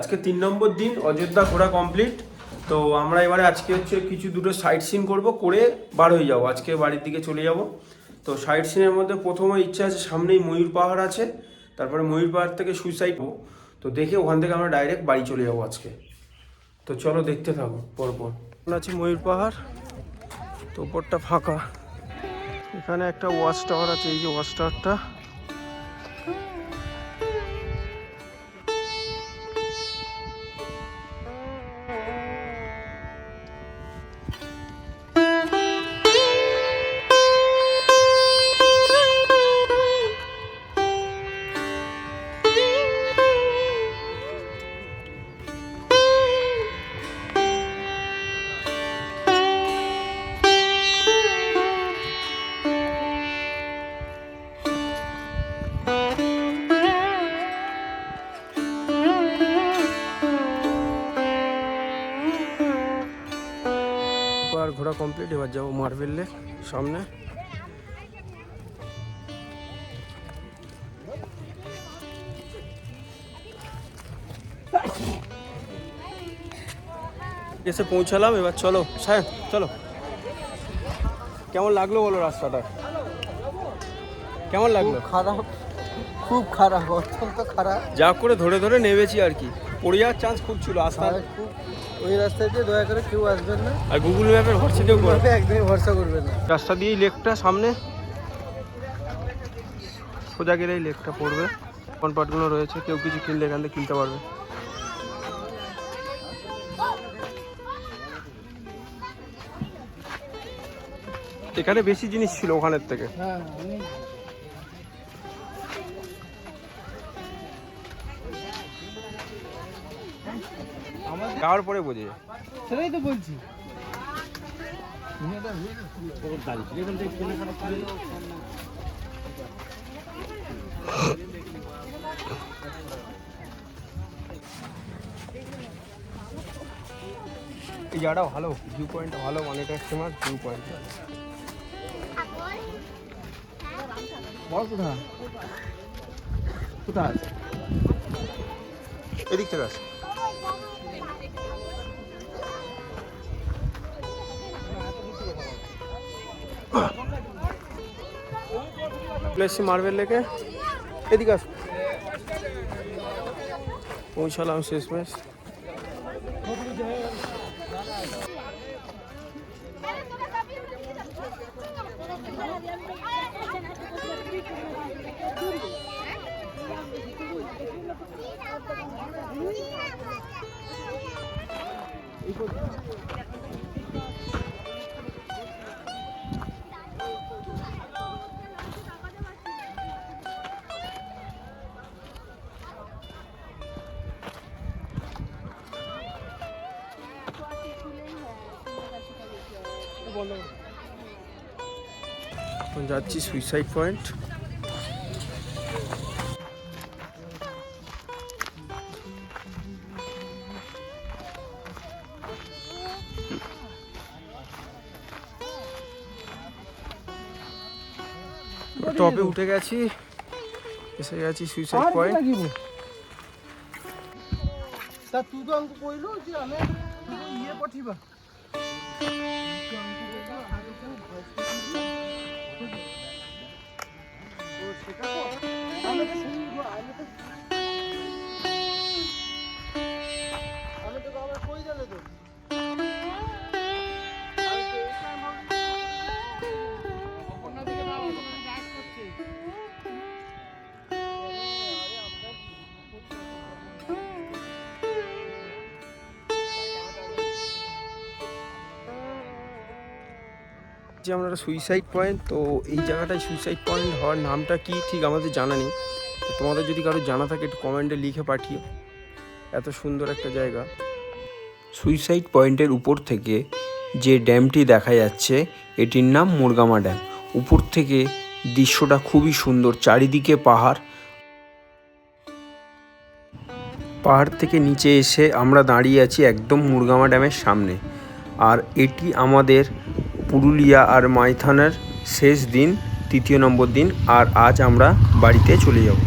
আজকে 3 নম্বর দিন, অযোধ্যা ঘোরা কমপ্লিট। তো আমরা এবারে আজকে হচ্ছে কিছু দুটো সাইট সিন করবো, করে বার হয়ে যাবো, আজকে বাড়ির দিকে চলে যাব। তো সাইট সিনের মধ্যে প্রথমে ইচ্ছা আছে, সামনেই ময়ূর পাহাড় আছে, তারপরে ময়ূর পাহাড় থেকে সুইসাইড হবো। তো দেখে ওখান থেকে আমরা ডাইরেক্ট বাড়ি চলে যাবো আজকে। তো চলো দেখতে থাকো পরপর। আছে ময়ূর পাহাড়, তো উপরটা ফাঁকা। এখানে একটা ওয়াচ টাওয়ার আছে, এই যে ওয়াচ টাওয়ারটা। ঘোরা কমপ্লিট, এবার যাবো মার্বেল লেক সামনে। এসে পৌঁছালাম, এবার চলো সাহেব চলো। কেমন লাগলো বলো রাস্তাটা? কেমন লাগলো? খারাপ, খুব খারাপ, অত্যন্ত খারাপ। যা করে ধরে ধরে নেমেছি আর কি, পড়ে যাওয়ার চান্স খুব ছিল। আসার খুব ওই রাস্তায় দিয়ে দয়া করে কেউ আসবেন না, আর গুগল ম্যাপের ভরসা কেউ করবে একদমই ভরসা করবেন না। রাস্তা দিয়েই লেকটা সামনে, সোজা গেলেই লেকটা পড়বে। কোন পার্টগুলো রয়েছে, কেউ কিছু কিনলে এখান থেকে কিনতে পারবে। এখানে বেশি জিনিস ছিল ওখানের থেকে। যাওয়ার পরে বোঝে, সেটাই তো বলছি। এই জায়গাটাও ভালো, ভিউ পয়েন্টটা ভালো, অনেকটা ফেমাস ভিউ পয়েন্ট। কোথায় কোথায় আছে? এদিক থেকে আছে। মার্বেল লেকে এদিকে আস। পৌঁছালাম শেষমেশ। যাচ্ছি সুইসাইড পয়েন্ট। টপে উঠে গেছি, এসে গেছি সুইসাইড পয়েন্ট। তা তুই তো আমাকে কইলো যে আমি ইয়ে পঠিবা। যে আমরা সুইসাইড পয়েন্ট, তো এই জায়গাটায় সুইসাইড পয়েন্ট হওয়ার নামটা কি ঠিক আমাদের জানা নেই। তো তোমাদের যদি কারো জানা থাকে একটু কমেন্টে লিখে পাঠিও। এত সুন্দর একটা জায়গা। সুইসাইড পয়েন্টের উপর থেকে যে ড্যামটি দেখা যাচ্ছে, এটির নাম মুরগামা ড্যাম। উপর থেকে দৃশ্যটা খুবই সুন্দর, চারিদিকে পাহাড়। পাহাড় থেকে নিচে এসে আমরা দাঁড়িয়ে আছি একদম মুরগামা ড্যামের সামনে। আর এটি আমাদের পুরুলিয়া আর মাইথনের শেষ দিন, 3য় নম্বর দিন। আর আজ আমরা বাড়িতে চলে যাব।